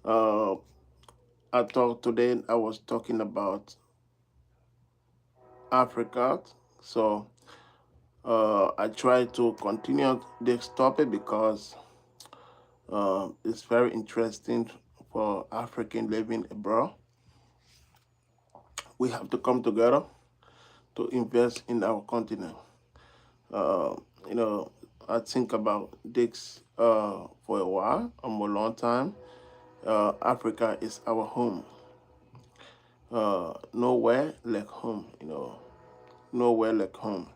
Uh, I thought today I was talking about Africa. So I try to continue this topic because it's very interesting for African living abroad. We have to come together to invest in our continent. Uh, you know, I think about this for a while, a long time. Africa is our home. Nowhere like home, nowhere like home.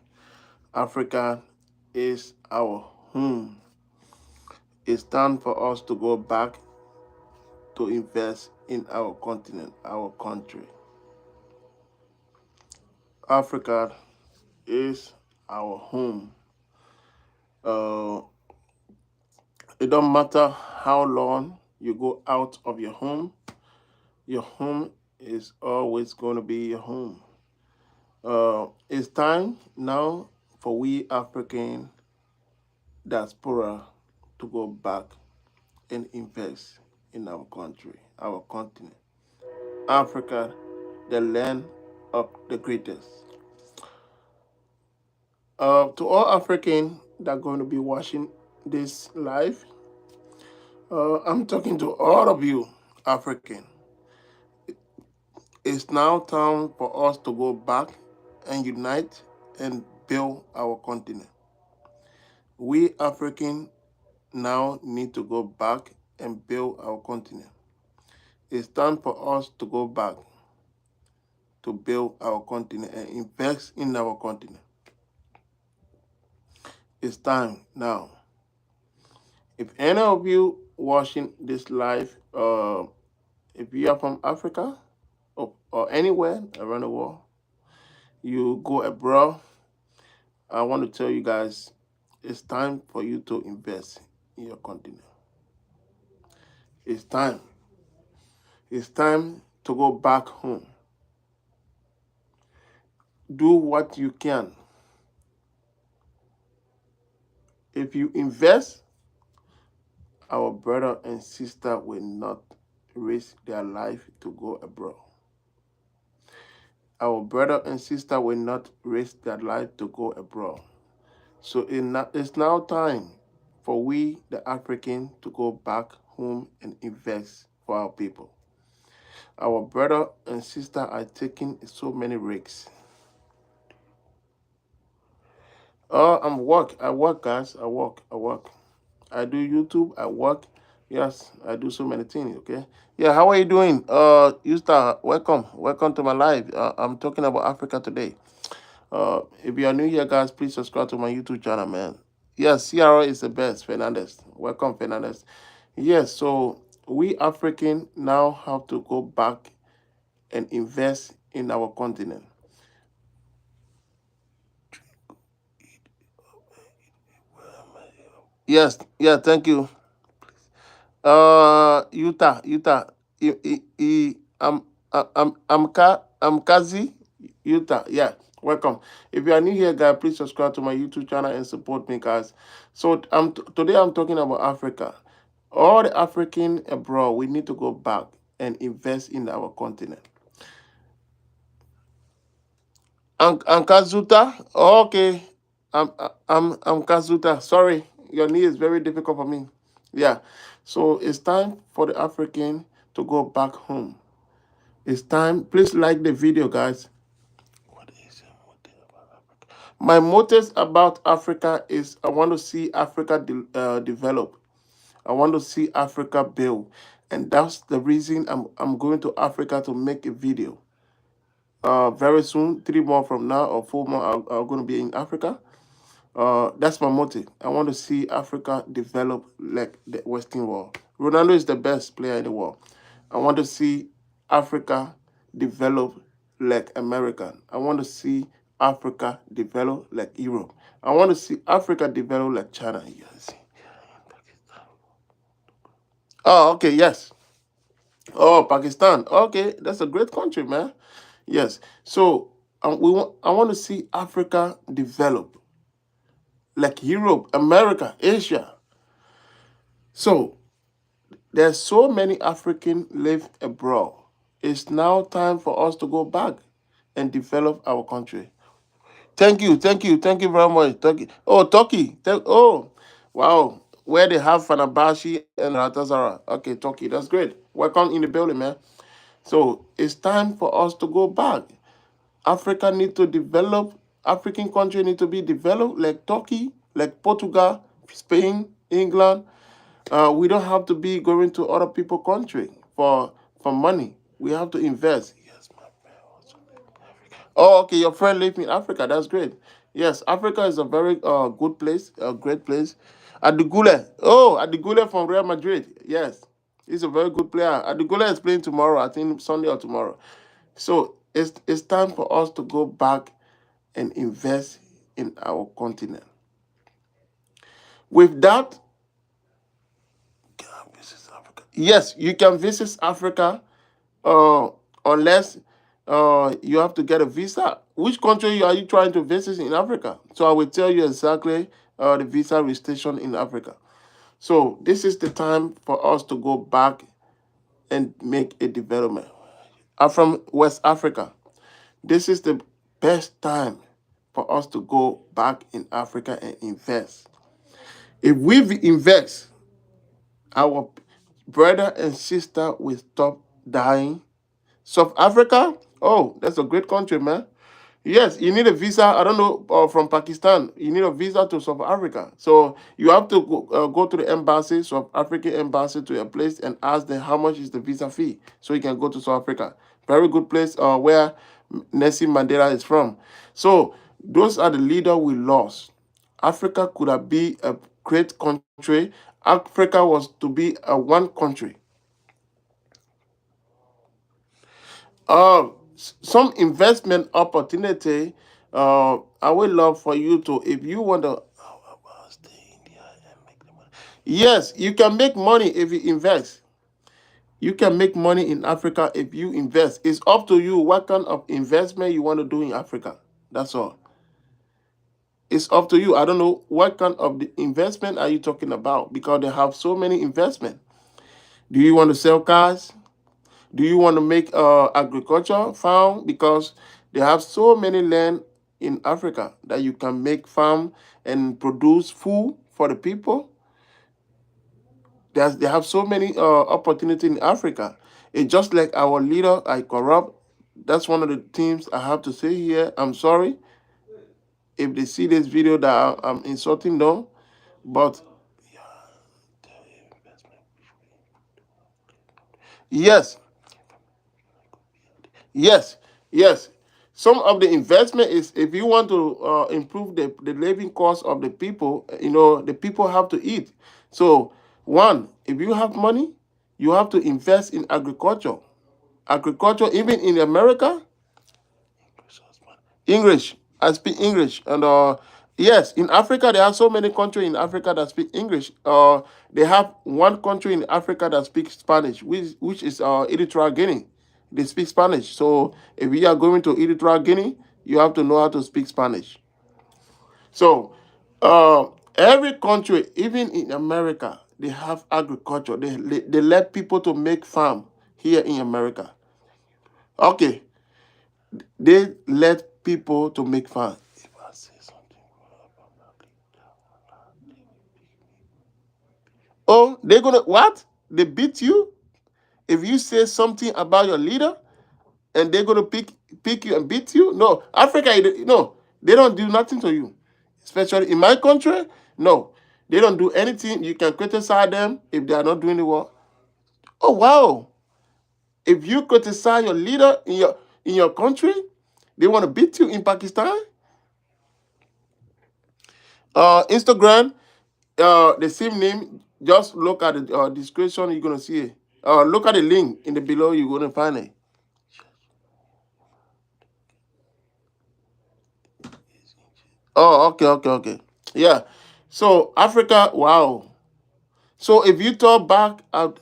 Africa is our home. It's time for us to go back to invest in our continent, our country. Africa is our home. Uh, it don't matter how long you go out of your home is always going to be your home. It's time now for we African diaspora to go back and invest in our country, our continent. Africa, the land of the greatest. To all African that are going to be watching this live, I'm talking to all of you African. It's now time for us to go back and unite and build our continent. We African now need to go back and build our continent. It's time for us to go back to build our continent and invest in our continent. It's time now. If any of you watching this live, if you are from Africa or anywhere around the world, you go abroad, I want to tell you guys, it's time for you to invest in your continent. It's time. It's time to go back home. Do what you can. If you invest, our brother and sister will not risk their life to go abroad. Our brother and sister will not risk their life to go abroad. So it's now time for we, the African, to go back home and invest for our people. Our brother and sister are taking so many risks. I'm work. I work, guys. I work. I work. I do YouTube. I work. Yes, I do so many things. Okay. Yeah. How are you doing? Yusta, welcome. Welcome to my live. I'm talking about Africa today. If you are new here, guys, please subscribe to my YouTube channel, man. Yes, CRO is the best, Fernandez. Welcome, Fernandez. Yes, so we African now have to go back and invest in our continent. Yes, yeah, thank you. Utah, I'm Kazi, Utah. Yeah, welcome. If you are new here, guys, please subscribe to my YouTube channel and support me, guys. So today I'm talking about Africa. All the African abroad, we need to go back and invest in our continent. Kazuta, okay. I'm Kazuta. Sorry, your name is very difficult for me. Yeah. So it's time for the African to go back home. It's time. Please like the video, guys. What is my motives about Africa is I want to see Africa develop. I want to see Africa build, and that's the reason I'm going to Africa to make a video. Very soon, 3 more from now or 4 more, are going to be in Africa. That's my motive. I want to see Africa develop like the Western world. Ronaldo is the best player in the world. I want to see Africa develop like America. I want to see Africa develop like Europe. I want to see Africa develop like China. Yes. Oh, okay, yes. Oh, Pakistan. Okay, that's a great country, man. Yes. So I want to see Africa develop like Europe, America, Asia. So There's so many Africans live abroad. It's now time for us to go back and develop our country. Thank you very much. Turkey. Oh, Turkey. Oh, wow. Where they have Fanabashi and Ratazara. Okay, Turkey. That's great. Welcome in the building, man. So it's time for us to go back. Africa need to develop. African country need to be developed like Turkey, like Portugal, Spain, England. We don't have to be going to other people country for money. We have to invest. Yes, my friend. Oh, okay. Your friend live in Africa. That's great. Yes, Africa is a very good place, a great place. Adigule. Oh, Adigule from Real Madrid. Yes, he's a very good player. Adigule is playing tomorrow. I think Sunday or tomorrow. So it's time for us to go back and invest in our continent. With that, yes, you can visit Africa, uh, unless you have to get a visa. Which country are you trying to visit in Africa? So I will tell you exactly the visa restriction in Africa. So this is the time for us to go back and make a development. I'm from West Africa. This is the best time for us to go back in Africa and invest. If we invest, our brother and sister will stop dying. South Africa, oh, that's a great country, man. Yes, you need a visa. I don't know, from Pakistan. You need a visa to South Africa. So you have to go to the embassy, South African embassy, to a place and ask them how much is the visa fee, so you can go to South Africa. Very good place where Nelson Mandela is from. So those are the leaders we lost. Africa could have been a great country. Africa was to be a one country. Some investment opportunity. I would love for you to, if you want to. Yes, you can make money if you invest. You can make money in Africa if you invest. It's up to you what kind of investment you want to do in Africa. That's all. It's up to you. I don't know what kind of the investment are you talking about, because they have so many investment. Do you want to sell cars? Do you want to make agriculture farm? Because they have so many land in Africa that you can make farm and produce food for the people. They have so many opportunity in Africa. It's just like our leader, I corrupt. That's one of the things I have to say here. I'm sorry if they see this video that I'm insulting them, but yes, yes, yes. Some of the investment is, if you want to improve the living cost of the people, the people have to eat. So, one, if you have money, you have to invest in agriculture. Agriculture, even in America, English. I speak English, and yes, in Africa there are so many countries in Africa that speak English. They have one country in Africa that speaks Spanish, which is Eritrea Guinea. They speak Spanish. So if you are going to Eritrea Guinea, you have to know how to speak Spanish. So every country, even in America, they have agriculture. They let people to make farm here in America. Okay, they let people to make farm. If I say something, oh, they're gonna what? They beat you if you say something about your leader, and they're gonna pick you and beat you. No, Africa, no, they don't do nothing to you. Especially in my country, no, they don't do anything. You can criticize them if they are not doing the work. Oh wow! If you criticize your leader in your country, they want to beat you in Pakistan. Instagram, the same name. Just look at the description. You're gonna see it. Look at the link in the below. You're gonna find it. Oh, okay, okay, okay. Yeah. So Africa, wow. So if you talk back at,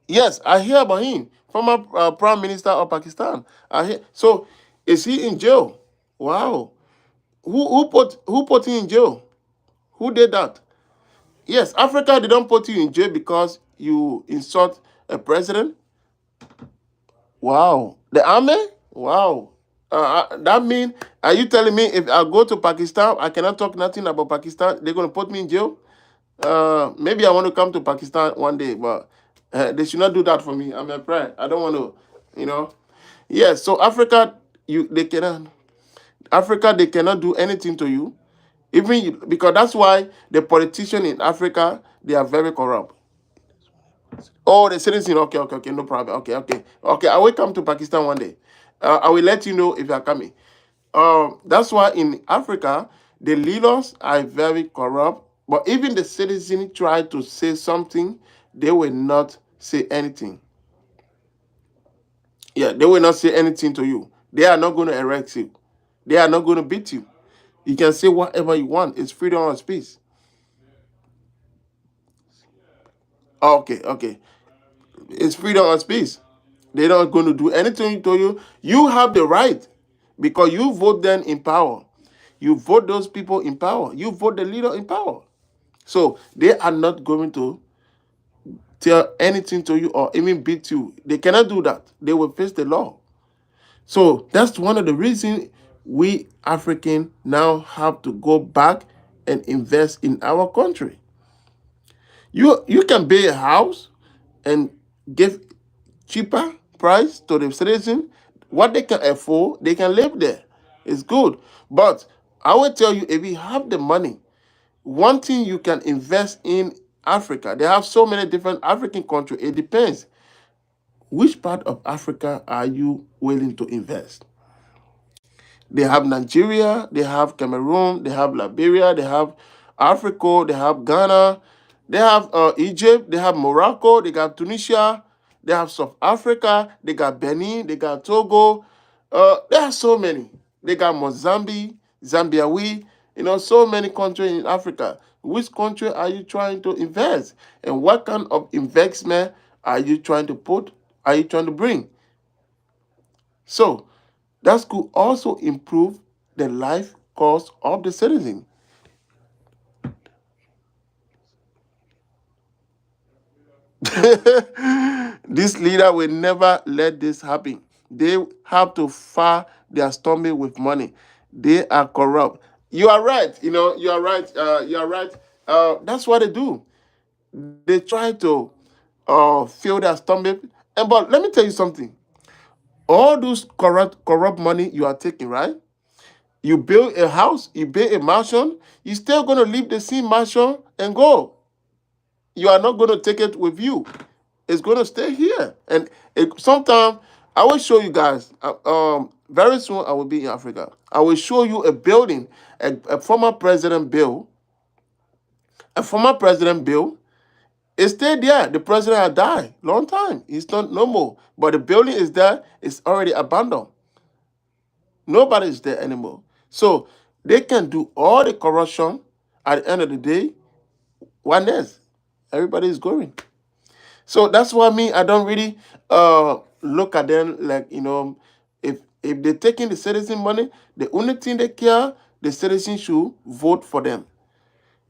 yes, I hear about him, former Prime Minister of Pakistan. I hear. So is he in jail? Wow. Who put him in jail? Who did that? Yes, Africa, they don't put you in jail because you insult a president. Wow. The army? Wow. That mean, are you telling me if I go to Pakistan, I cannot talk nothing about Pakistan? They're going to put me in jail? Maybe I want to come to Pakistan one day, but they should not do that for me. I'm a prayer. I don't want to, you know. Yes, so Africa, they cannot do anything to you. Because that's why the politicians in Africa, they are very corrupt. Oh, the citizen. Okay, okay, okay. No problem. Okay, okay, okay. I will come to Pakistan one day. I will let you know if you are coming. That's why in Africa, the leaders are very corrupt. But even the citizens try to say something, they will not say anything. Yeah, they will not say anything to you. They are not going to erect you. They are not going to beat you. You can say whatever you want. It's freedom of speech. Okay, okay. It's freedom of speech. They're not going to do anything to you. You have the right because you vote them in power. You vote those people in power. You vote the leader in power. So they are not going to tell anything to you or even beat you. They cannot do that. They will face the law. So that's one of the reasons we African now have to go back and invest in our country. You can buy a house and give cheaper price to the citizen. What they can afford, they can live there. It's good. But I will tell you, if you have the money, one thing you can invest in Africa. They have so many different African countries. It depends. Which part of Africa are you willing to invest? They have Nigeria, they have Cameroon, they have Liberia, they have Africa, they have Ghana, they have Egypt, they have Morocco, they got Tunisia, they have South Africa, they got Benin, they got Togo. There are so many. They got Mozambique, Zambia, so many countries in Africa. Which country are you trying to invest? And what kind of investment are you trying to put? Are you trying to bring? So that could also improve the life cost of the citizen. This leader will never let this happen. They have to fire their stomach with money. They are corrupt. You are right. You are right. You are right. That's what they do. They try to fill their stomach. But let me tell you something. All those corrupt money you are taking, right? You build a house, you build a mansion, you're still going to leave the same mansion and go. You are not going to take it with you. It's going to stay here. And sometime I will show you guys. Very soon I will be in Africa. I will show you a building, a former president bill. A former president bill. It stayed there. The president had died long time. He's not no more. But the building is there. It's already abandoned. Nobody is there anymore. So they can do all the corruption. At the end of the day, one is everybody is going. So that's why I don't really look at them like if they're taking the citizen money, the only thing they care, the citizen should vote for them.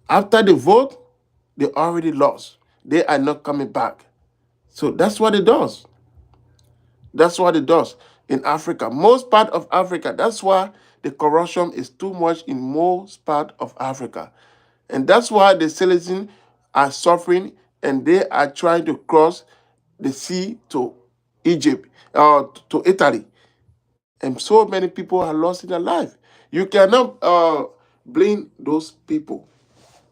After they vote, they already lost. They are not coming back. So that's what it does. That's what it does in Africa. Most part of Africa. That's why the corruption is too much in most part of Africa. And that's why the citizens are suffering and they are trying to cross the sea to Egypt, to Italy. And so many people are lost in their life. You cannot blame those people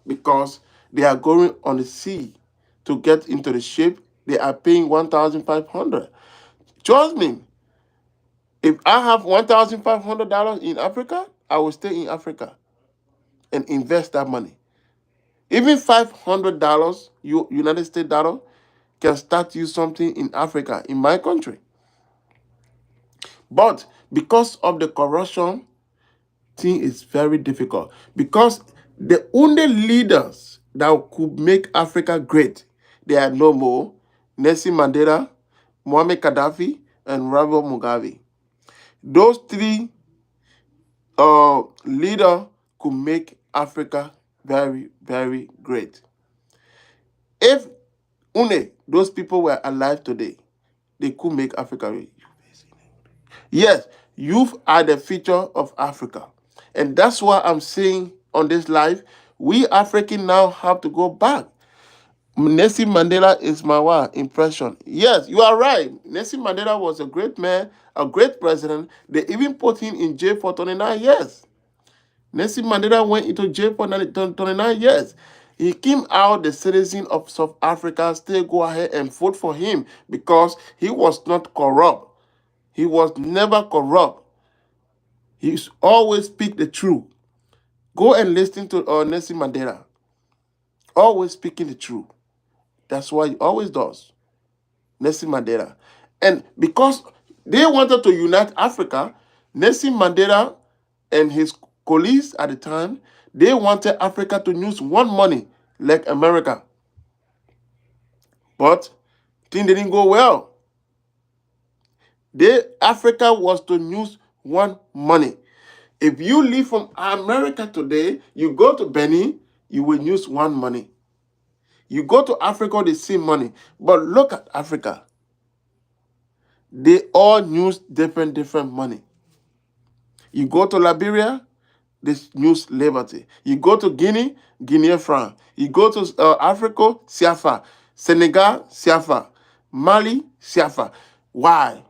because they are going on the sea to get into the ship. They are paying 1,500. Trust me, if I have $1,500 in Africa, I will stay in Africa and invest that money. Even $500, United States dollar, can start you something in Africa, in my country. But because of the corruption, thing is very difficult. Because the only leaders that could make Africa great, they are no more. Nelson Mandela, Muammar Gaddafi, and Robert Mugabe. Those three leader could make Africa very, very great. If those people were alive today, they could make Africa great. Yes, youth are the future of Africa. And that's why I'm saying on this live, we African now have to go back. Nelson Mandela is my impression. Yes, you are right. Nelson Mandela was a great man, a great president. They even put him in jail for 29 years. Nelson Mandela went into jail for 29 years. He came out, the citizen of South Africa still go ahead and vote for him because he was not corrupt. He was never corrupt. He always speak the truth. Go and listen to Nelson Mandela. Always speaking the truth. That's why he always does. Nelson Mandela. And because they wanted to unite Africa, Nelson Mandela and his colleagues at the time, they wanted Africa to use one money like America. But things didn't go well. Africa was to use one money. If you leave from America today, you go to Benin, you will use one money. You go to Africa, the same money. But look at Africa. They all use different money. You go to Liberia, they use liberty. You go to Guinea, Guinea franc. You go to Africa, CFA. Senegal, CFA. Mali, CFA. Why?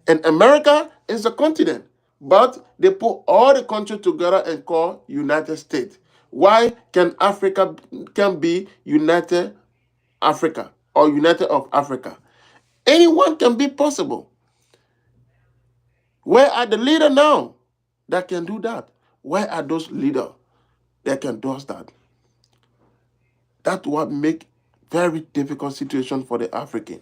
And America is a continent, but they put all the countries together and call United States. Why can Africa can be United Africa or United of Africa? Anyone can be possible. Where are the leaders now that can do that? Where are those leaders that can do that? That's what make very difficult situation for the African.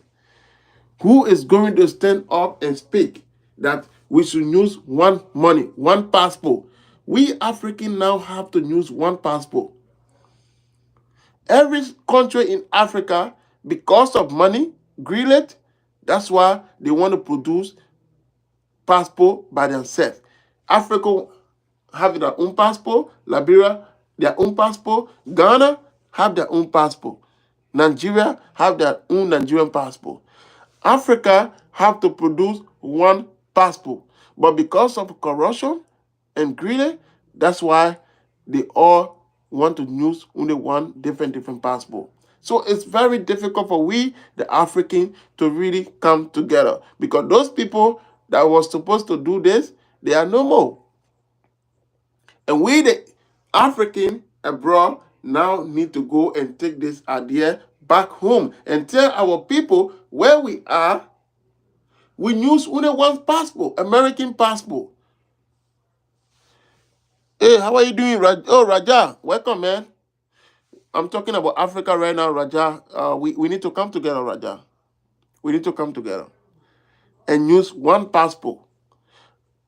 Who is going to stand up and speak that we should use one money, one passport? We African now have to use one passport. Every country in Africa, because of money, greed, that's why they want to produce passport by themselves. Africa have their own passport, Liberia their own passport, Ghana have their own passport, Nigeria have their own Nigerian passport. Africa have to produce one passport, but because of corruption and greed, that's why they all want to use only one different passport. So it's very difficult for we, the African, to really come together because those people that was supposed to do this, they are no more. And we, the African abroad, now need to go and take this idea back home and tell our people where we are. We use only one passport, American passport. Hey, how are you doing, Oh, Raja, welcome, man. I'm talking about Africa right now, Raja. We need to come together, Raja. We need to come together and use one passport.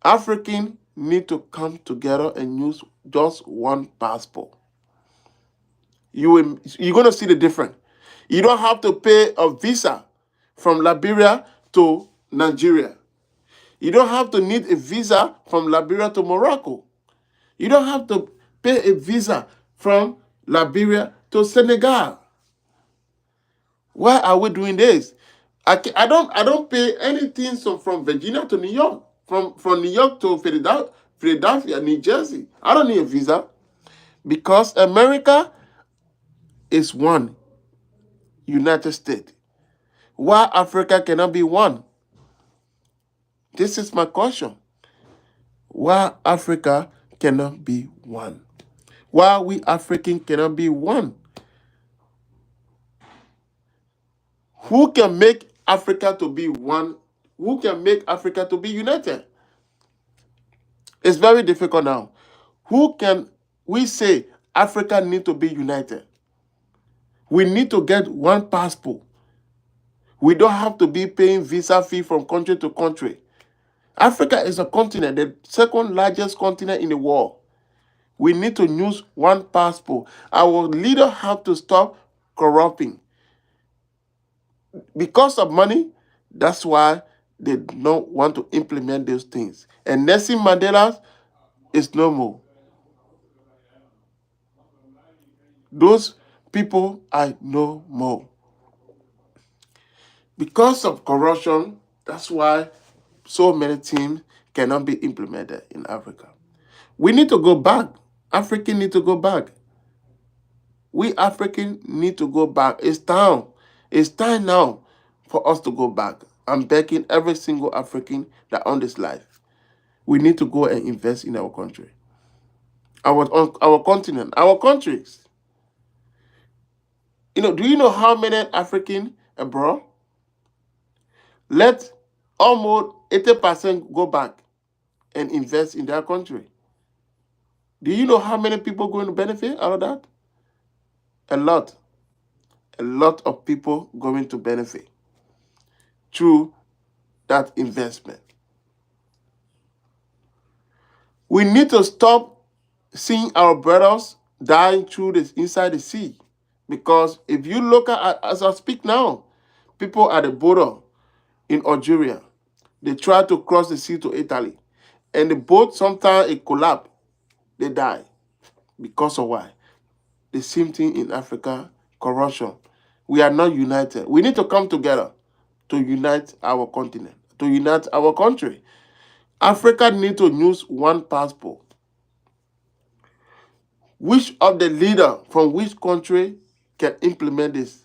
African need to come together and use just one passport. You're going to see the difference. You don't have to pay a visa from Liberia to Nigeria. You don't have to need a visa from Liberia to Morocco. You don't have to pay a visa from Liberia to Senegal. Why are we doing this? I don't pay anything from Virginia to New York, from New York to Philadelphia, New Jersey. I don't need a visa because America is one United States. Why Africa cannot be one? This is my question. Why Africa cannot be one? Why we African cannot be one? Who can make Africa to be one? Who can make Africa to be united? It's very difficult now. Who can we say Africa need to be united? We need to get one passport. We don't have to be paying visa fee from country to country. Africa is a continent, the second largest continent in the world. We need to use one passport. Our leaders have to stop corrupting. Because of money, that's why they don't want to implement those things. And Nelson Mandela is no more. Those people I know more. Because of corruption, that's why so many things cannot be implemented in Africa. We need to go back. Africans need to go back. We Africans need to go back. It's time. It's time now for us to go back. I'm begging every single African that on this life. We need to go and invest in our country, our continent, our countries. Do you know how many African abroad? Let almost 80% go back and invest in their country. Do you know how many people going to benefit out of that? A lot. A lot of people going to benefit through that investment. We need to stop seeing our brothers dying through this inside the sea. Because if you look at, as I speak now, people at the border in Algeria, they try to cross the sea to Italy. And the boat, sometimes it collapse. They die. Because of why? The same thing in Africa, corruption. We are not united. We need to come together to unite our continent, to unite our country. Africa needs to use one passport. Which of the leader from which country can implement this?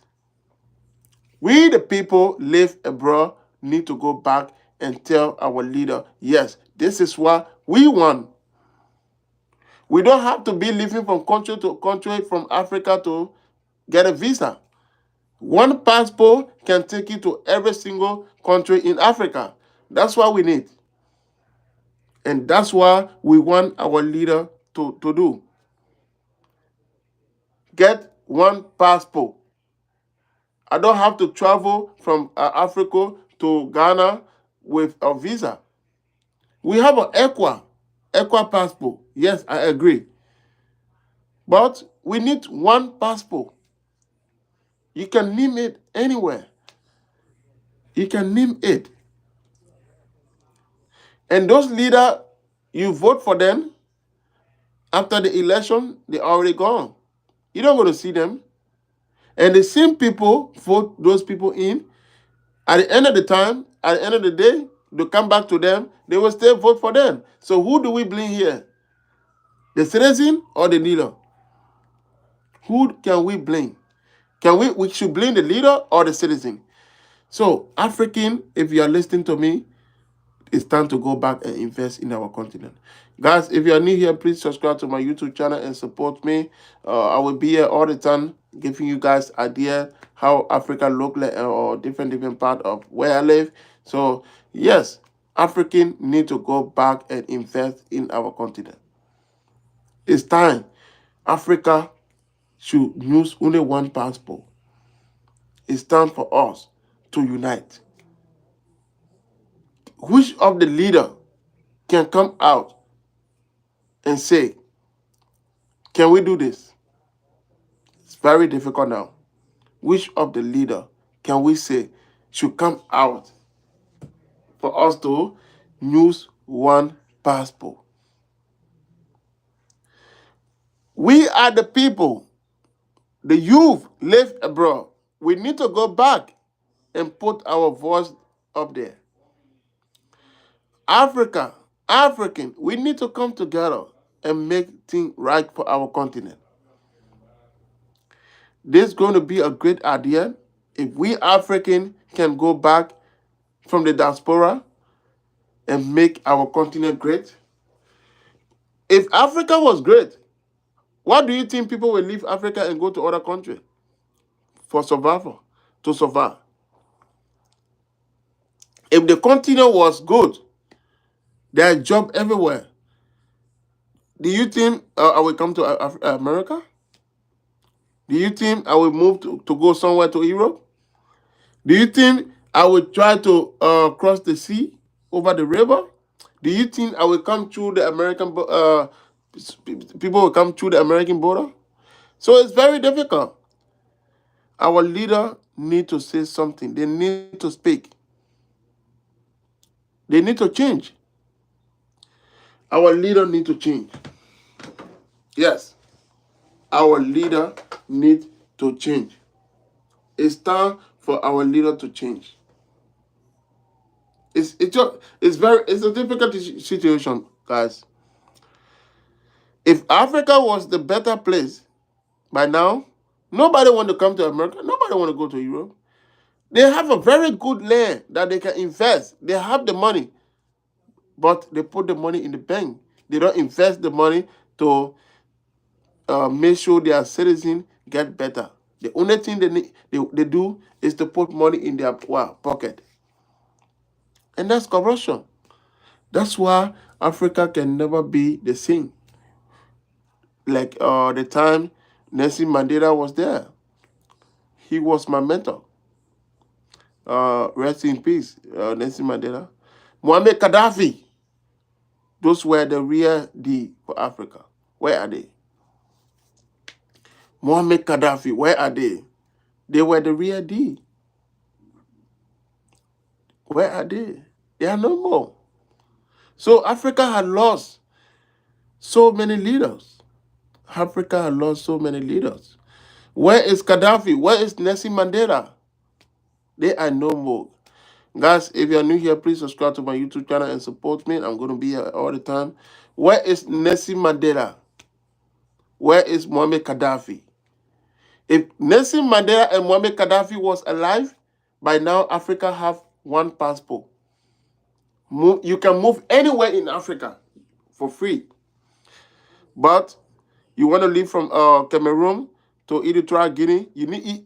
We, the people, live abroad, need to go back and tell our leader, yes, this is what we want. We don't have to be living from country to country, from Africa to get a visa. One passport can take you to every single country in Africa. That's what we need. And that's what we want our leader to do. Get one passport. I don't have to travel from Africa to Ghana with a visa. We have an Equa passport. Yes, I agree. But we need one passport. You can name it anywhere. You can name it. And those leaders, you vote for them, after the election, they're already gone. You don't go to see them. And the same people vote those people in. At the end of the time, at the end of the day, they come back to them, they will still vote for them. So who do we blame here? The citizen or the leader? Who can we blame? We should blame the leader or the citizen? So, African, if you are listening to me, it's time to go back and invest in our continent. Guys, if you are new here, please subscribe to my YouTube channel and support me. I will be here all the time giving you guys idea how Africa look like, or different part of where I live. So, yes, African need to go back and invest in our continent. It's time. Africa should use only one passport. It's time for us to unite. Which of the leader can come out and say, can we do this? It's very difficult now. Which of the leader can we say should come out for us to use one passport? We are the people, the youth live abroad. We need to go back and put our voice up there. African, we need to come together and make things right for our continent. This is going to be a great idea if we African can go back from the diaspora and make our continent great. If Africa was great, why do you think people will leave Africa and go to other countries for survival, to survive? If the continent was good, there are jobs everywhere. Do you think I will come to America? Do you think I will move to go somewhere to Europe? Do you think I will try to cross the sea over the river? Do you think I will come through the American, people will come through the American border? So it's very difficult. Our leader need to say something. They need to speak. They need to change. Our leader need to change. Yes. Our leader need to change. It's time for our leader to change. It's a difficult situation, guys. If Africa was the better place by now, nobody want to come to America. Nobody want to go to Europe. They have a very good land that they can invest. They have the money, but they put the money in the bank. They don't invest the money to make sure their citizens get better. The only thing they do is to put money in their pocket. And that's corruption. That's why Africa can never be the same. Like the time Nelson Mandela was there. He was my mentor. Rest in peace, Nelson Mandela. Muammar Gaddafi. Those were the real D for Africa. Where are they? Muammar Gaddafi, where are they? They were the real D. Where are they? They are no more. So Africa had lost so many leaders. Africa had lost so many leaders. Where is Gaddafi? Where is Nelson Mandela? They are no more. Guys, if you are new here, please subscribe to my YouTube channel and support me. I'm going to be here all the time. Where is Nelson Mandela? Where is Muammar Gaddafi? If Nelson Mandela and Muammar Gaddafi was alive, by now Africa have one passport. You can move anywhere in Africa for free. But you want to leave from Cameroon to Eritrea, Guinea, you need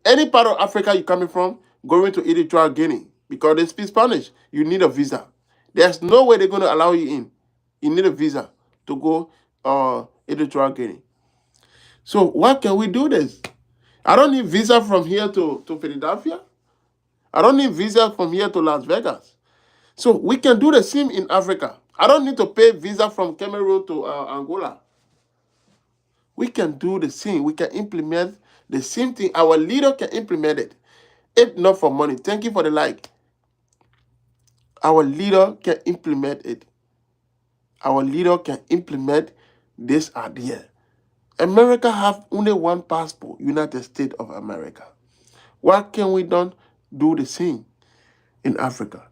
any part of Africa you're coming from, going to Eritrea, Guinea, because they speak Spanish, you need a visa. There's no way they're going to allow you in. You need a visa to go Eritrea, Guinea. So why can we do this? I don't need visa from here to Philadelphia. I don't need visa from here to Las Vegas. So we can do the same in Africa. I don't need to pay visa from Cameroon to Angola. We can do the same. We can implement the same thing. Our leader can implement it. If not for money. Thank you for the like. Our leader can implement it. Our leader can implement this idea. America have only one passport, United States of America. Why can we don't do the same in Africa?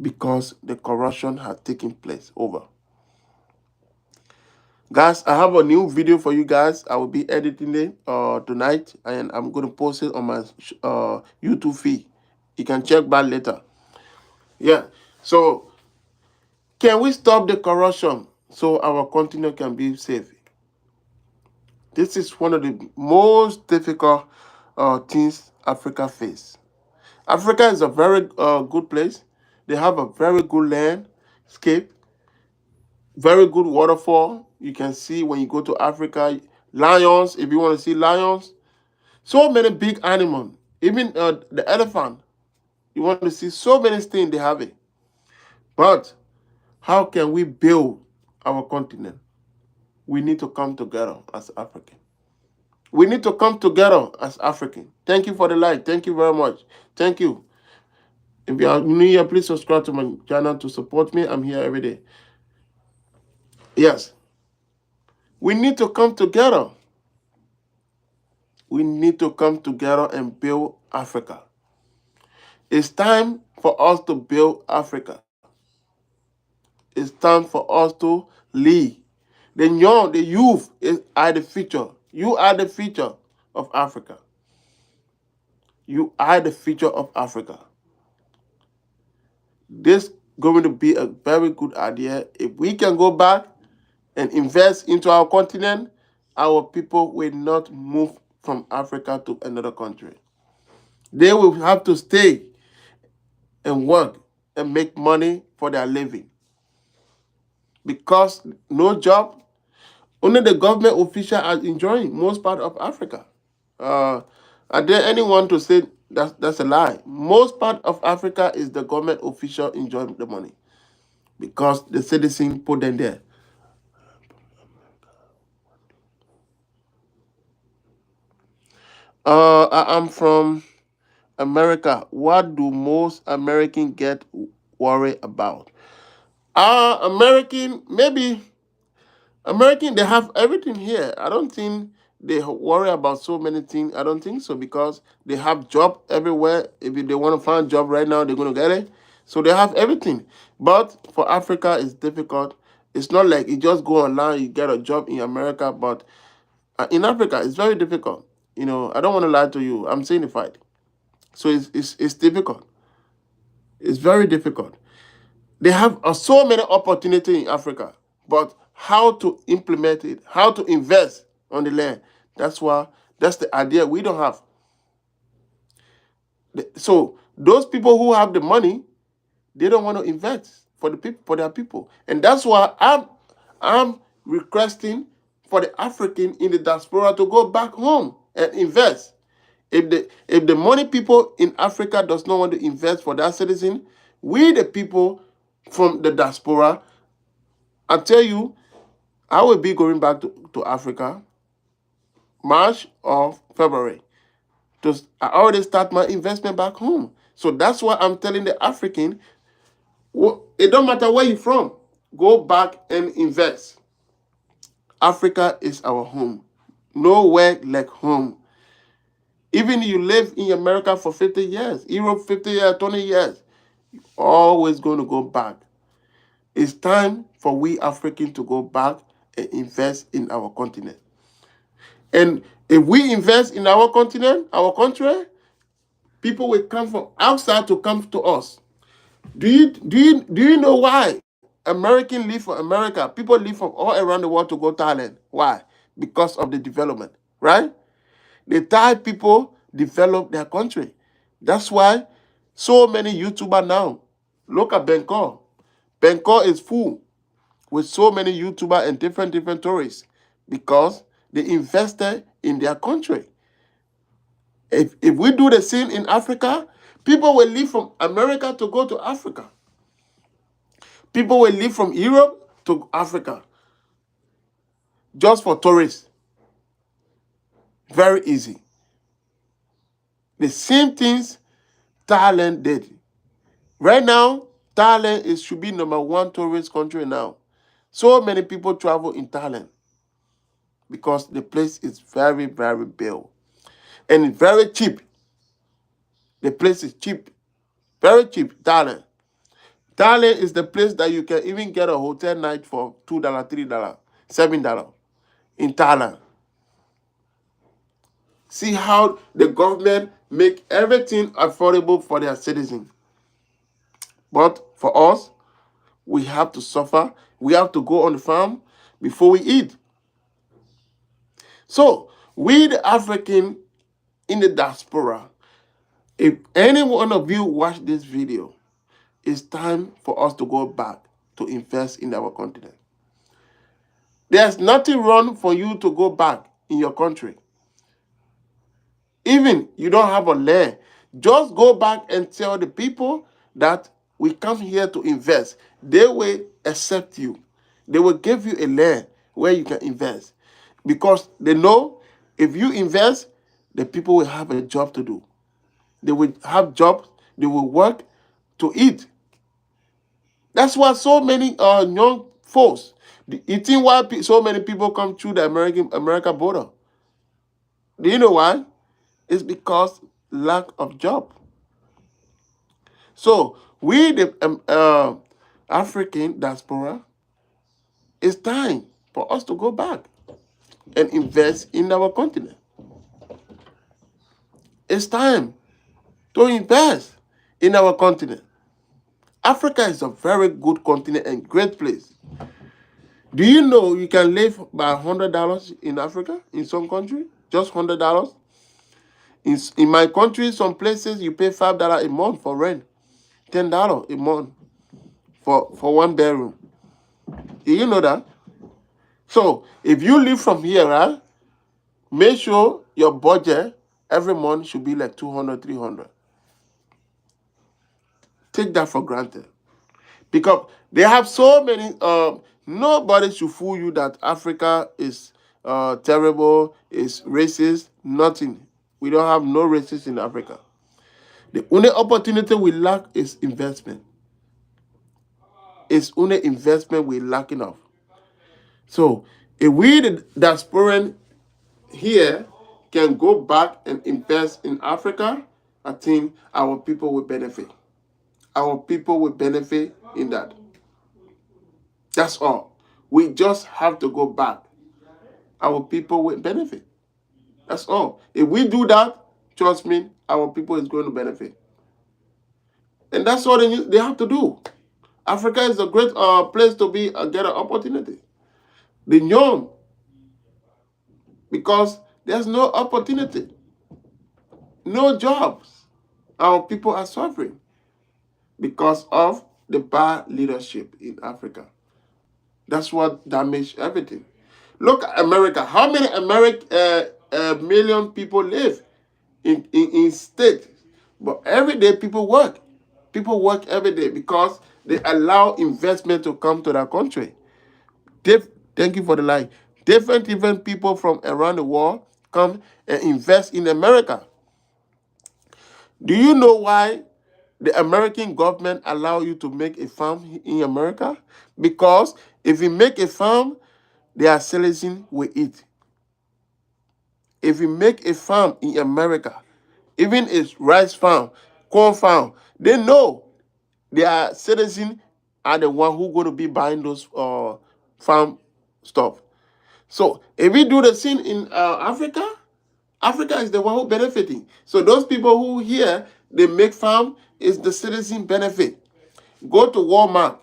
Because the corruption has taken place over. Guys, I have a new video for you guys. I will be editing it tonight, and I'm going to post it on my YouTube feed. You can check back later. Yeah. So, can we stop the corruption so our continent can be safe? This is one of the most difficult things Africa face. Africa is a very good place. They have a very good landscape, very good waterfall. You can see when you go to Africa, lions, if you want to see lions. So many big animals. Even the elephant. You want to see so many things, they have it. But how can we build our continent? We need to come together as Africans. We need to come together as Africans. Thank you for the like. Thank you very much. Thank you. If you are new here, please subscribe to my channel to support me. I'm here every day. Yes. We need to come together. We need to come together and build Africa. It's time for us to build Africa. It's time for us to lead. The young, the youth are the future. You are the future of Africa. You are the future of Africa. This is going to be a very good idea. If we can go back and invest into our continent, our people will not move from Africa to another country. They will have to stay and work and make money for their living. Because no job, only the government officials are enjoying most part of Africa. Are there anyone to say that's a lie? Most part of Africa is the government official enjoying the money because the citizen put them there. I am from America. What do most Americans get worried about? American, maybe American, they have everything here. I don't think they worry about so many things. I don't think so because they have job everywhere. If they want to find a job right now, they're going to get it. So they have everything. But for Africa, it's difficult. It's not like you just go online, you get a job in America. But in Africa, it's very difficult. I don't want to lie to you. I'm signified. So it's difficult. It's very difficult. They have so many opportunities in Africa, but how to implement it, how to invest on the land, that's the idea we don't have. So those people who have the money, they don't want to invest for their people, and that's why I'm requesting for the African in the diaspora to go back home and invest. If the money people in Africa does not want to invest for their citizen, we the people from the diaspora, I tell you, I will be going back to Africa March or February. I already start my investment back home. So that's why I'm telling the African, it don't matter where you're from, go back and invest. Africa is our home. Nowhere like home. Even you live in America for 50 years, Europe 50 years, 20 years, always going to go back. It's time for we Africans to go back and invest in our continent. And if we invest in our continent, our country, people will come from outside to come to us. Do you know why Americans leave for America? People leave from all around the world to go to Thailand. Why? Because of the development, right? The Thai people develop their country. That's why so many YouTubers now. Look at Bangkok. Bangkok is full with so many YouTubers and different tourists because they invested in their country. If we do the same in Africa, people will leave from America to go to Africa. People will leave from Europe to Africa just for tourists. Very easy. The same things Thailand did. Right now, Thailand should be #1 tourist country now. So many people travel in Thailand because the place is very, very big. And it's very cheap. The place is cheap. Very cheap, Thailand. Thailand is the place that you can even get a hotel night for $2, $3, $7 in Thailand. See how the government make everything affordable for their citizens. But for us, we have to suffer. We have to go on the farm before we eat. So we the African in the diaspora, if any one of you watch this video, it's time for us to go back to invest in our continent. There's nothing wrong for you to go back in your country. Even you don't have a land, just go back and tell the people that we come here to invest. They will accept you. They will give you a land where you can invest because they know if you invest, the people will have a job to do. They will have jobs. They will work to eat. That's why so many young folks. You think why so many people come through the America border? Do you know why? It's because lack of job. So we the African diaspora, it's time for us to go back and invest in our continent. It's time to invest in our continent. Africa is a very good continent and great place. Do you know you can live by $100 in Africa in some country? Just $100. In my country, some places you pay $5 a month for rent, $10 a month for one bedroom. Do you know that? So if you live from here, right, make sure your budget every month should be like 200, 300. Take that for granted. Because they have so many, nobody should fool you that Africa is terrible, is racist, nothing. We don't have no racists in Africa. The only opportunity we lack is investment. It's only investment we're lacking of. So if we the diasporan here can go back and invest in Africa, I think our people will benefit. Our people will benefit in that. That's all. We just have to go back. Our people will benefit. That's all. If we do that, trust me, our people is going to benefit. And that's all they have to do. Africa is a great place to be get an opportunity. The young, because there's no opportunity, no jobs. Our people are suffering because of the bad leadership in Africa. That's what damaged everything. Look at America. How many million people live in state? But every day people work. People work every day because they allow investment to come to their country. Thank you for the line. Different people from around the world come and invest in America. Do you know why the American government allow you to make a farm in America? Because if you make a farm, their citizens will eat. If you make a farm in America, even a rice farm, corn farm, they know their citizens are the one who going to be buying those farm stuff. So if we do the same in Africa, Africa is the one who benefiting. So those people who here they make farm is the citizen benefit. Go to Walmart,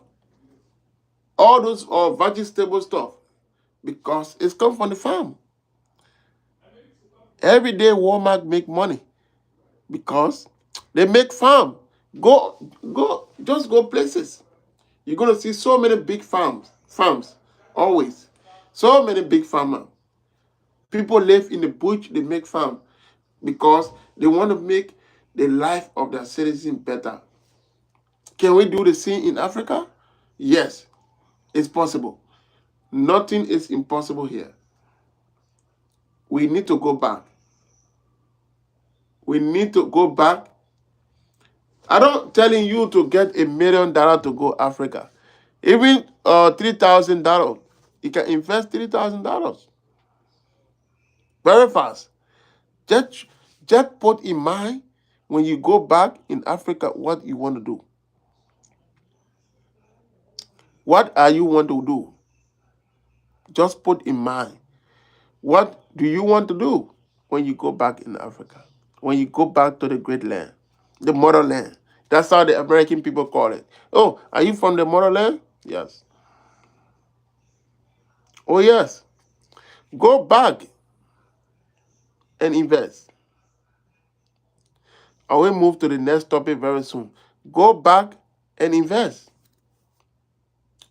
all those vegetable stuff because it's come from the farm. Every day Walmart make money because they make farm. Just go places. You're gonna see so many big farms, always. So many big farmers. People live in the bush, they make farm because they want to make the life of their citizens better. Can we do the same in Africa? Yes, it's possible. Nothing is impossible here. We need to go back. We need to go back. I'm not telling you to get $1 million to go Africa. Even $3,000, you can invest $3,000 very fast. Just put in mind when you go back in Africa what you want to do. What are you want to do? Just put in mind. What do you want to do when you go back in Africa? When you go back to the great land, the motherland. That's how the American people call it. Oh, are you from the motherland? Yes. Oh, yes. Go back and invest. I will move to the next topic very soon. Go back and invest.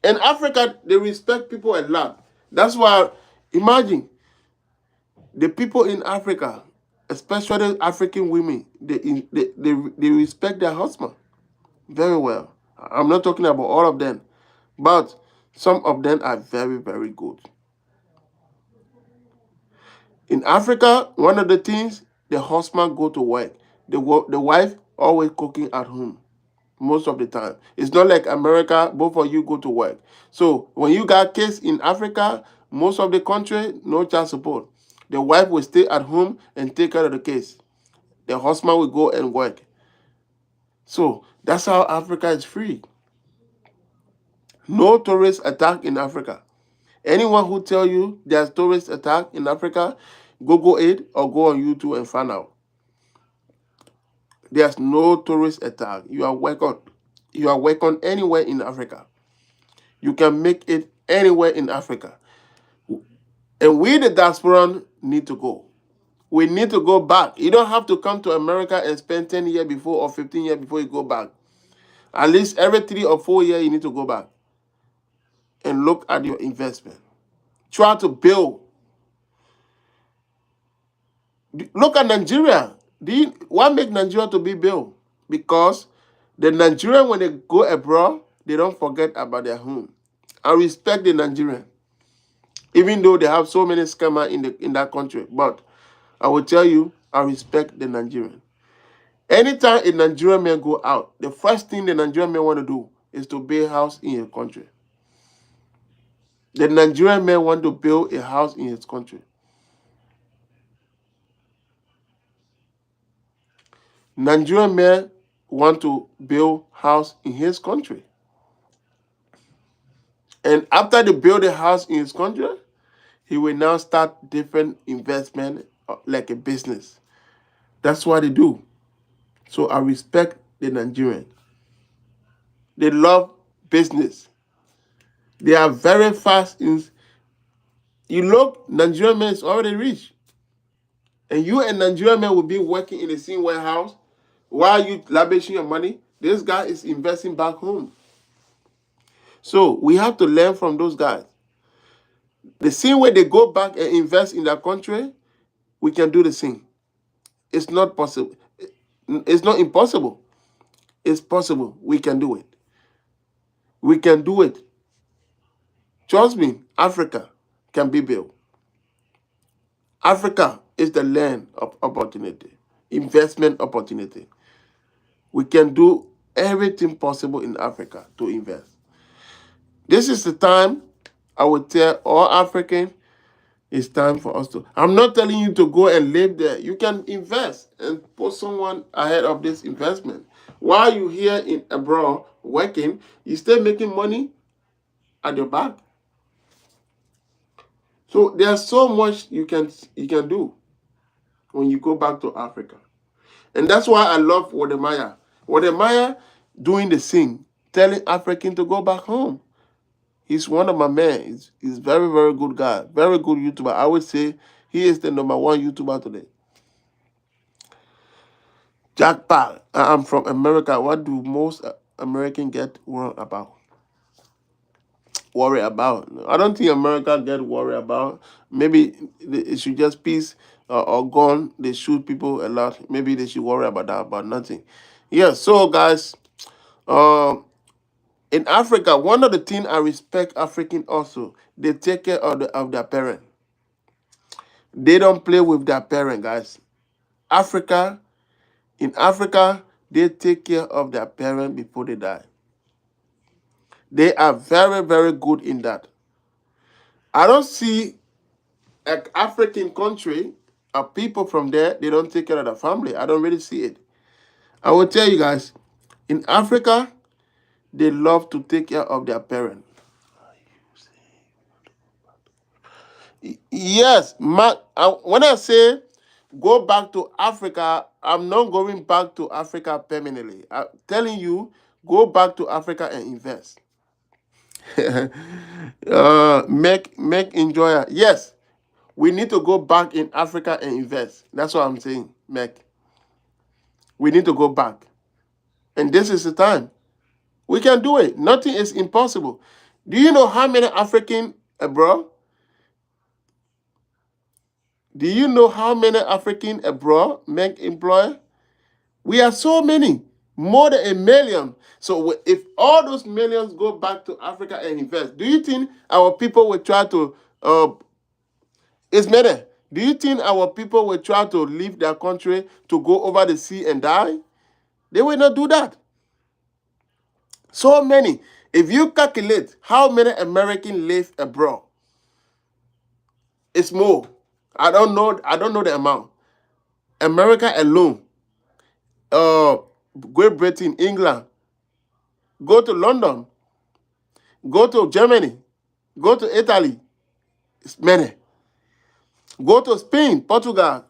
In Africa, they respect people a lot. That's why, imagine, the people in Africa, especially African women, they respect their husband very well. I'm not talking about all of them, but some of them are very, very good. In Africa, one of the things, the husband go to work. The wife always cooking at home most of the time. It's not like America, both of you go to work. So when you got kids in Africa, most of the country, no child support. The wife will stay at home and take care of the kids. The husband will go and work. So that's how Africa is free. No tourist attack in Africa. Anyone who tell you there's tourist attack in Africa, Google it or go on YouTube and find out. There's no tourist attack. You are welcome. You are welcome anywhere in Africa. You can make it anywhere in Africa. And we, the diaspora, need to go. We need to go back. You don't have to come to America and spend 10 years before or 15 years before you go back. At least every 3 or 4 years, you need to go back and look at your investment. Try to build. Look at Nigeria. What makes Nigeria to be built? Because the Nigerian, when they go abroad, they don't forget about their home. I respect the Nigerian, even though they have so many scammers in that country. But I will tell you, I respect the Nigerian. Anytime a Nigerian man go out, the first thing the Nigerian man want to do is to build a house in his country. The Nigerian man want to build a house in his country. Nigerian man want to build house in his country. And after they build a house in his country, he will now start different investment like a business. That's what they do. So I respect the Nigerian. They love business. They are very fast in. You look, Nigerian man is already rich. And you and Nigerian man will be working in the same warehouse while you lavishing your money. This guy is investing back home. So we have to learn from those guys. The same way they go back and invest in their country, we can do the same. It's not possible. It's not impossible. It's possible. We can do it. We can do it. Trust me, Africa can be built. Africa is the land of opportunity, investment opportunity. We can do everything possible in Africa to invest. This is the time I would tell all Africans it's time for us to. I'm not telling you to go and live there. You can invest and put someone ahead of this investment. While you here in abroad working, you still making money at your back. So there's so much you can do when you go back to Africa. And that's why I love Wodemaya. Wodemaya doing the same, telling African to go back home. He's one of my men. He's very, very good guy. Very good YouTuber. I would say he is the number one YouTuber today. Jack Park. I'm from America. What do most Americans get worried about? I don't think America get worried about. Maybe it should just peace or gun. They shoot people a lot. Maybe they should worry about that, but nothing. Yeah. So guys, um, in Africa, one of the things I respect African also, they take care of their parent. They don't play with their parent, guys. In Africa, they take care of their parent before they die. They are very, very good in that. I don't see an African country of people from there, they don't take care of their family. I don't really see it. I will tell you guys, in Africa, they love to take care of their parent. Yes, when I say go back to Africa, I'm not going back to Africa permanently. I'm telling you, go back to Africa and invest. Make enjoy. Yes, we need to go back in Africa and invest. That's what I'm saying, Mac. We need to go back. And this is the time. We can do it. Nothing is impossible. Do you know how many African abroad? Do you know how many African abroad make employer? We are so many, more than 1 million. So if all those millions go back to Africa and invest, do you think our people will try to, it's matter, do you think our people will try to leave their country to go over the sea and die? They will not do that. So many. If you calculate how many Americans live abroad, it's more. I don't know the amount. America alone, Great Britain, England, go to London, go to Germany, go to Italy, it's many. Go to Spain, Portugal,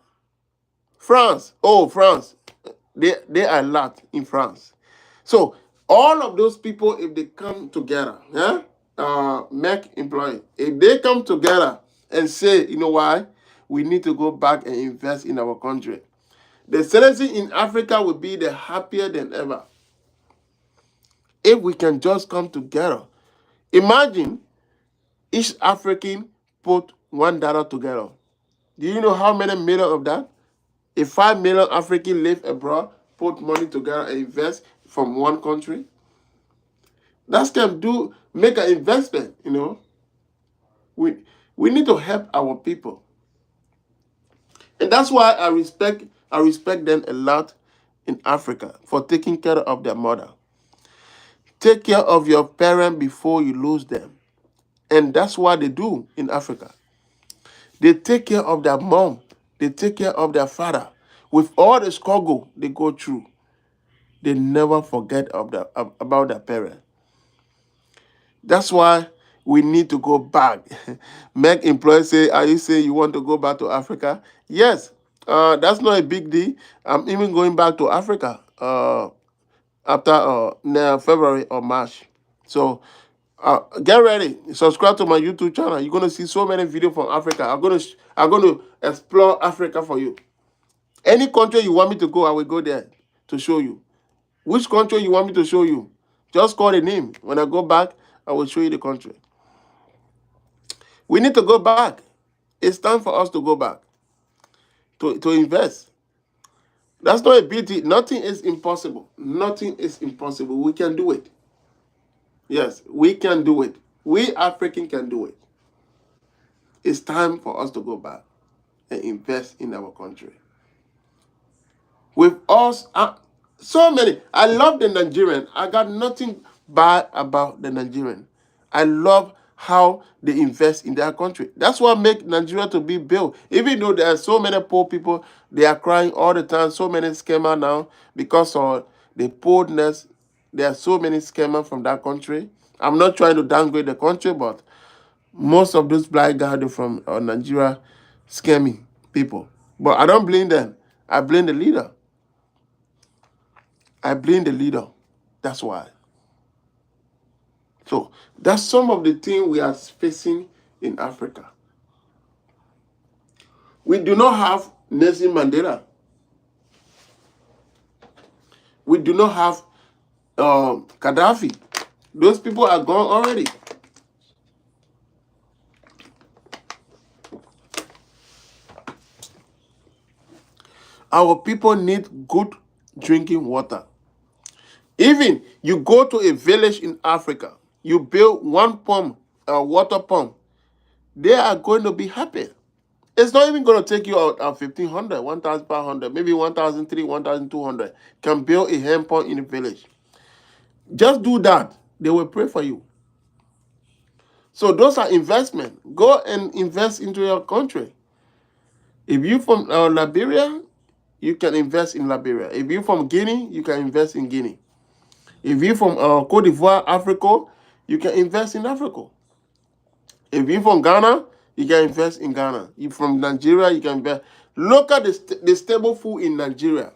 France. Oh, France. They are a lot in France. So all of those people, if they come together, make employee. If they come together and say, you know why, we need to go back and invest in our country, the citizen in Africa will be the happier than ever. If we can just come together. Imagine each African put $1 together. Do you know how many million of that? If 5 million Africans live abroad, put money together and invest from one country, that can make an investment, We need to help our people. And that's why I respect them a lot in Africa for taking care of their mother. Take care of your parents before you lose them. And that's what they do in Africa. They take care of their mom. They take care of their father. With all the struggle they go through, they never forget about their parents. That's why we need to go back. Make employees say, are you saying you want to go back to Africa? Yes. That's not a big deal. I'm even going back to Africa after February or March. So get ready. Subscribe to my YouTube channel. You're gonna see so many videos from Africa. I'm gonna explore Africa for you. Any country you want me to go, I will go there to show you. Which country you want me to show you? Just call the name. When I go back, I will show you the country. We need to go back. It's time for us to go back to invest. That's not a beauty. Nothing is impossible. Nothing is impossible. We can do it. Yes, we can do it. We African can do it. It's time for us to go back and invest in our country. With us, so many. I love the Nigerian. I got nothing bad about the Nigerian. I love how they invest in their country. That's what makes Nigeria to be built. Even though there are so many poor people, they are crying all the time. So many scammers now because of the poorness. There are so many scammers from that country. I'm not trying to downgrade the country, but most of those black guys are from Nigeria scamming people. But I don't blame them. I blame the leader. I blame the leader. That's why. So that's some of the things we are facing in Africa. We do not have Nelson Mandela. We do not have Gaddafi. Those people are gone already. Our people need good drinking water. Even you go to a village in Africa, you build one pump, a water pump, they are going to be happy. It's not even going to take you out 1,500, 1,500, maybe 1,300, 1,200. Can build a hand pump in the village. Just do that. They will pray for you. So those are investment. Go and invest into your country. If you're from Liberia, you can invest in Liberia. If you're from Guinea, you can invest in Guinea. If you're from Cote d'Ivoire, Africa, you can invest in Africa. If you're from Ghana, you can invest in Ghana. If from Nigeria, you can invest. Look at the stable food in Nigeria.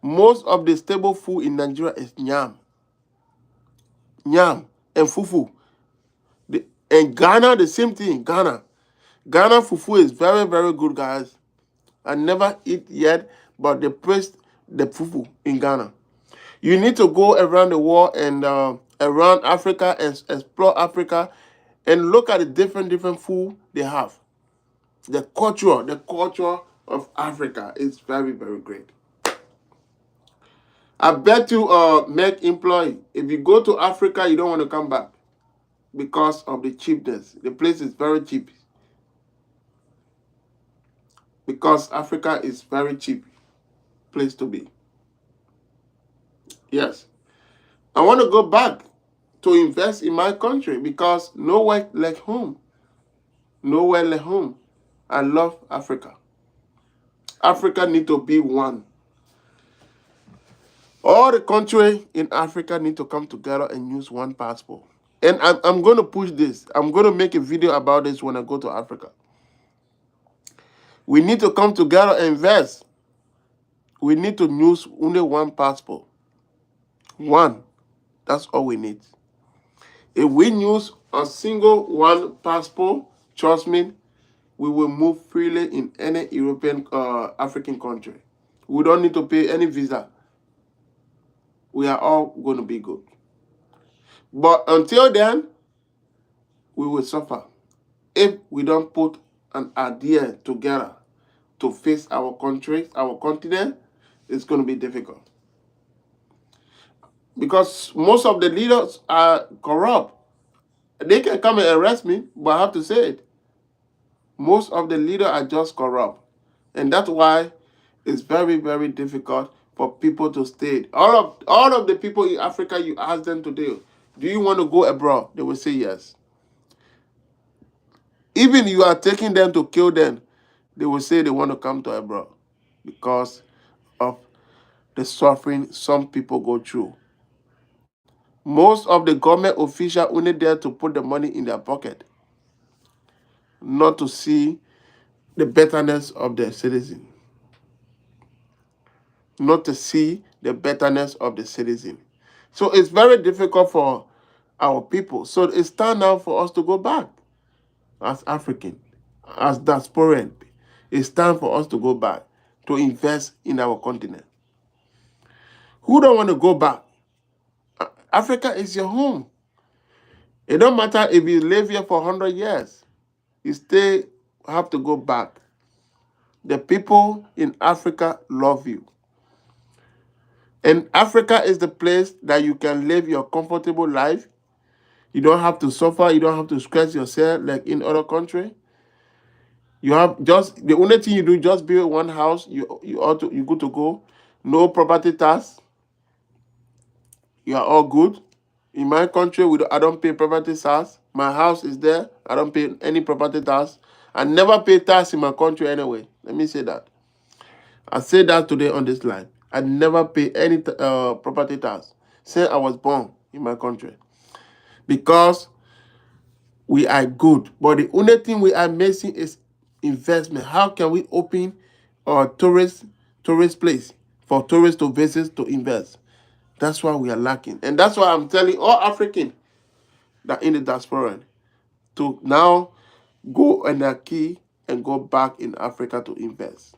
Most of the stable food in Nigeria is yam. Yam and fufu. And Ghana, the same thing. Ghana fufu is very, very good, guys. I never eat yet, but they praise the fufu in Ghana. You need to go around the world and around Africa and explore Africa and look at the different food they have. The culture of Africa is very, very great. I bet you make employee. If you go to Africa, you don't want to come back because of the cheapness. The place is very cheap. Because Africa is very cheap place to be. Yes. I want to go back to invest in my country because nowhere like home. Nowhere like home. I love Africa. Africa need to be one. All the country in Africa need to come together and use one passport. And I'm going to push this. I'm going to make a video about this when I go to Africa. We need to come together and invest. We need to use only one passport. One. That's all we need. If we use a single one passport, trust me, we will move freely in any European, African country. We don't need to pay any visa. We are all going to be good. But until then, we will suffer if we don't put an idea together to face our country, our continent. It's going to be difficult. Because most of the leaders are corrupt. They can come and arrest me, but I have to say it. Most of the leaders are just corrupt. And that's why it's very, very difficult for people to stay. All of the people in Africa, you ask them today, do you want to go abroad? They will say yes. Even you are taking them to kill them, they will say they want to come to abroad because the suffering some people go through. Most of the government officials only there to put the money in their pocket, not to see the betterness of the citizen, not to see the betterness of the citizen. So it's very difficult for our people. So it's time now for us to go back as African, as diasporan. It's time for us to go back to invest in our continent. Who don't want to go back? Africa is your home. It don't matter if you live here for 100 years. You still have to go back. The people in Africa love you. And Africa is the place that you can live your comfortable life. You don't have to suffer. You don't have to stress yourself like in other countries. You have just the only thing you do just build one house. You good to go. No property tax. You are all good. In my country, I don't pay property tax. My house is there. I don't pay any property tax. I never pay tax in my country anyway. Let me say that. I say that today on this line. I never pay any property tax since I was born in my country because we are good. But the only thing we are missing is investment. How can we open a tourist place for tourists to visit to invest? That's why we are lacking. And that's why I'm telling all Africans that in the diaspora to now go on a key and go back in Africa to invest.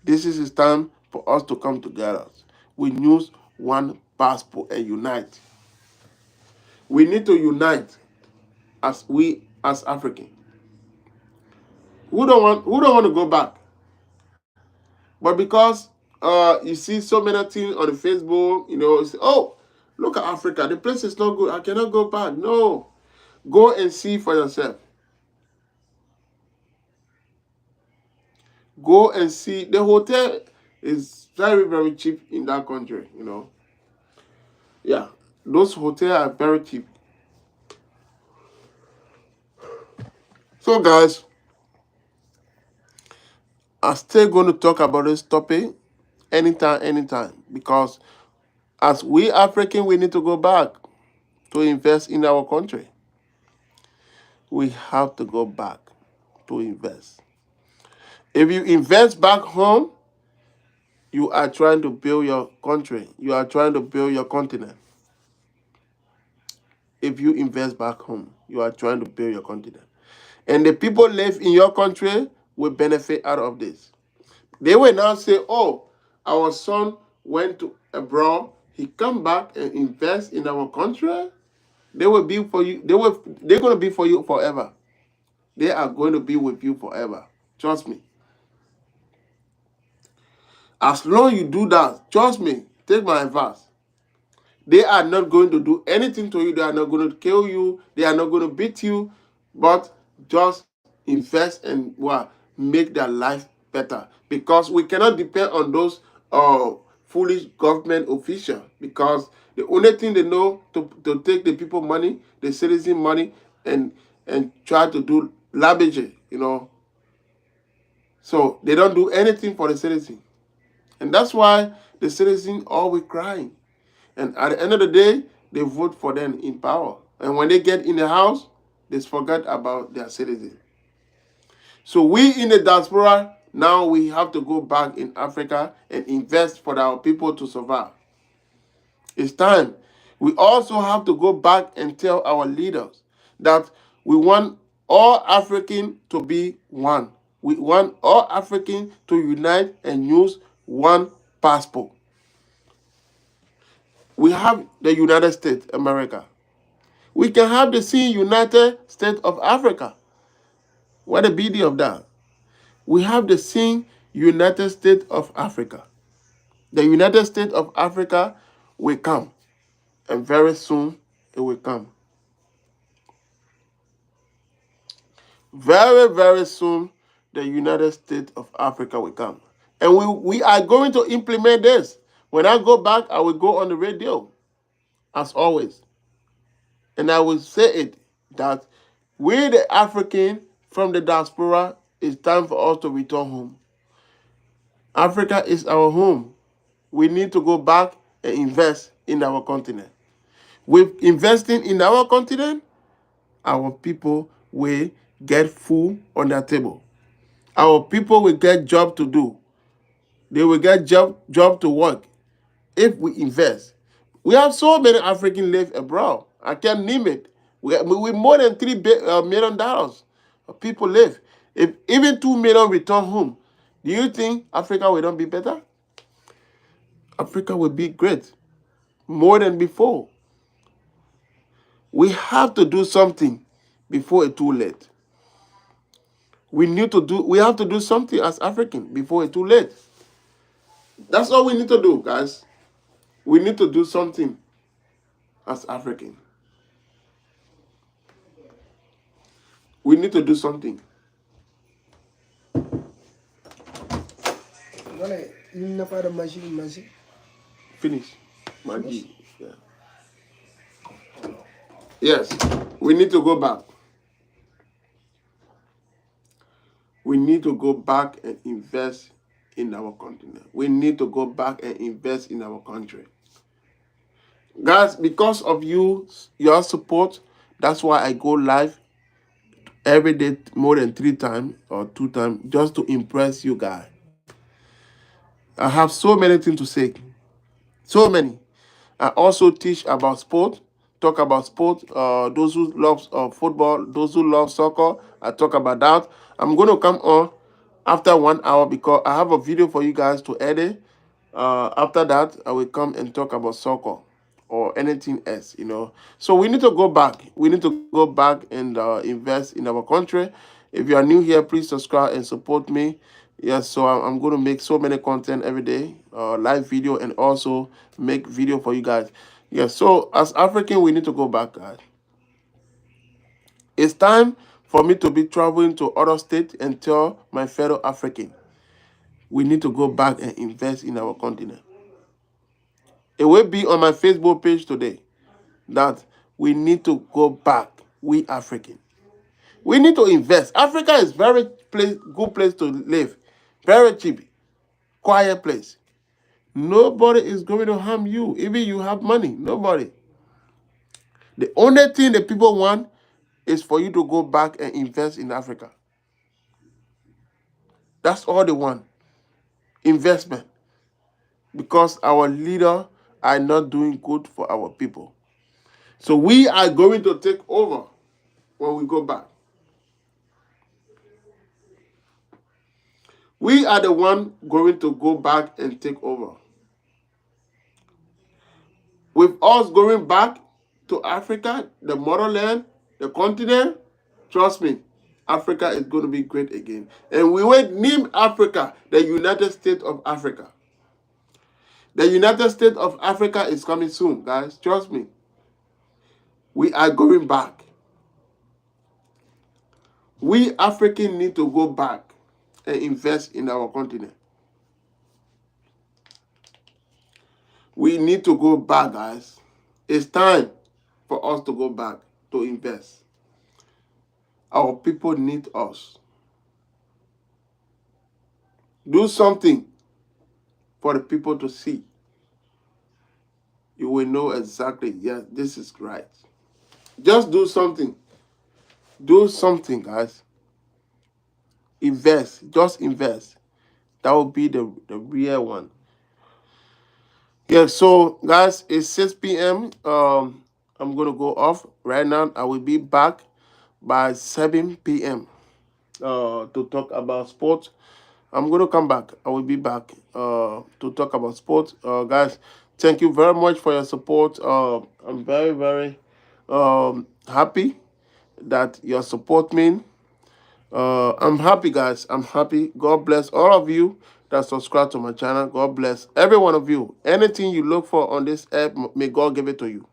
This is time for us to come together. We use one passport and unite. We need to unite as Africans. Who don't want to go back? But because you see so many things on the Facebook, you say, oh, look at Africa. The place is not good. I cannot go back. No. Go and see for yourself. Go and see. The hotel is very, very cheap in that country. Yeah. Those hotels are very cheap. So, guys, I'm still going to talk about this topic anytime, because as we African, we need to go back to invest in our country. We have to go back to invest. If you invest back home, you are trying to build your country. You are trying to build your continent. If you invest back home, you are trying to build your continent. And the people live in your country will benefit out of this. They will now say, oh, our son went to abroad. He come back and invest in our country. They will be for you. They're going to be for you forever. They are going to be with you forever. Trust me. As long you do that, trust me, take my advice. They are not going to do anything to you. They are not going to kill you. They are not going to beat you. But just invest and make their life better. Because we cannot depend on those foolish government officials. Because the only thing they know to take the people money, the citizen money, and try to do lavish. So they don't do anything for the citizen. And that's why the citizen always crying. And at the end of the day, they vote for them in power. And when they get in the house, they forget about their citizen. So we in the diaspora, now we have to go back in Africa and invest for our people to survive. It's time. We also have to go back and tell our leaders that we want all Africans to be one. We want all Africans to unite and use one passport. We have the United States, America. We can have the same United States of Africa. What a beauty of that. We have the same United States of Africa. The United States of Africa will come. And very soon it will come. Very, very soon the United States of Africa will come. And we are going to implement this. When I go back, I will go on the radio, as always. And I will say it, that we the African from the diaspora, it's time for us to return home. Africa is our home. we need to go back and invest in our continent. With investing in our continent, our people will get food on their table. Our people will get job to do. They will get job to work if we invest. We have so many Africans live abroad. I can't name it. We more than $3 million people live. If even 2 million return home, do you think Africa will not be better? Africa will be great, more than before. We have to do something before it's too late. We have to do something as African before it's too late. That's all we need to do, guys. We need to do something as African. We need to do something. Finish. Maggie. Yeah. Yes. We need to go back. We need to go back and invest in our continent. We need to go back and invest in our country. Guys, because of your support, that's why I go live every day more than 3 times or 2 times just to impress you guys. I have so many things to say. So many. I also teach about sport, talk about sport. Those who love football, those who love soccer, I talk about that. I'm going to come on after 1 hour because I have a video for you guys to edit. After that, I will come and talk about soccer or anything else, So we need to go back. We need to go back and invest in our country. If you are new here, please subscribe and support me. Yes, so I'm going to make so many content every day, live video, and also make video for you guys. Yes, so as African, we need to go back, guys. It's time for me to be traveling to other states and tell my fellow African, we need to go back and invest in our continent. It will be on my Facebook page today that we need to go back, we African. We need to invest. Africa is very good place to live, very cheap, quiet place. Nobody is going to harm you, even you have money. Nobody. The only thing the people want is for you to go back and invest in Africa. That's all they want. Investment. Because our leaders are not doing good for our people. So we are going to take over when we go back. We are the one going to go back and take over. With us going back to Africa, the motherland, the continent, trust me, Africa is going to be great again. And we will name Africa the United States of Africa. The United States of Africa is coming soon, guys. Trust me. We are going back. We Africans need to go back and invest in our continent. We need to go back, guys. It's time for us to go back to invest. Our people need us. Do something for the people to see. You will know exactly, yes, this is right. Just do something. Do something, guys. Invest. Just invest. That will be the real one. Yeah, so guys, it's 6 p.m. I'm going to go off right now. I will be back by 7 p.m. To talk about sports. I'm going to come back. I will be back to talk about sports. Guys, thank you very much for your support. I'm very, very happy that you support me. I'm happy, guys. I'm happy. God bless all of you that subscribe to my channel. God bless every one of you. Anything you look for on this app, may God give it to you.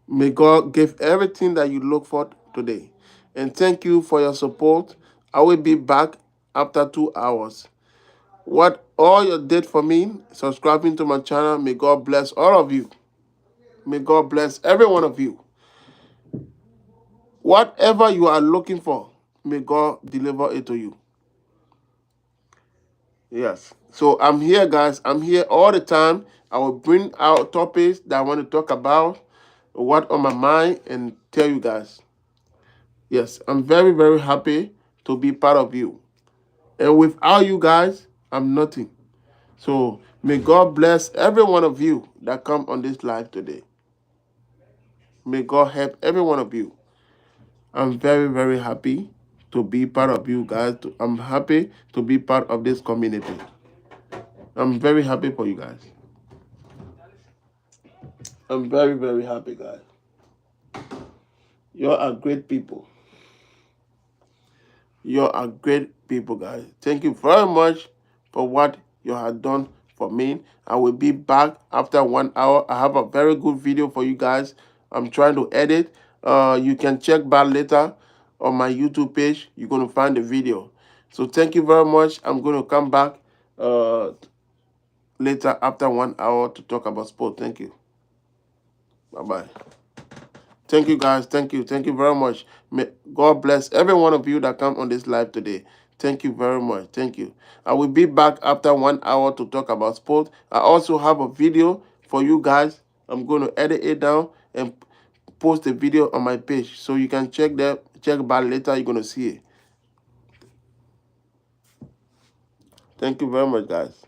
May God give everything that you look for today. And thank you for your support. I will be back after 2 hours. What all you did for me, subscribing to my channel, may God bless all of you. May God bless every one of you. Whatever you are looking for, may God deliver it to you. Yes. So I'm here, guys. I'm here all the time. I will bring out topics that I want to talk about, what on my mind, and tell you guys. Yes, I'm very, very happy to be part of you. And without you guys, I'm nothing. So may God bless every one of you that come on this live today. May God help every one of you. I'm very, very happy to be part of you guys. I'm happy to be part of this community. I'm very happy for you guys. I'm very, very happy, guys. You are great people. You are great people, guys. Thank you very much for what you have done for me. I will be back after 1 hour. I have a very good video for you guys. I'm trying to edit. You can check back later on my YouTube page. You're going to find the video. So thank you very much. I'm going to come back later after 1 hour to talk about sport. Thank you. Bye-bye. Thank you, guys. Thank you. Thank you very much. May God bless every one of you that come on this live today. Thank you very much. Thank you. I will be back after 1 hour to talk about sport. I also have a video for you guys. I'm going to edit it down and post the video on my page. So you can check back later. You're going to see it. Thank you very much, guys.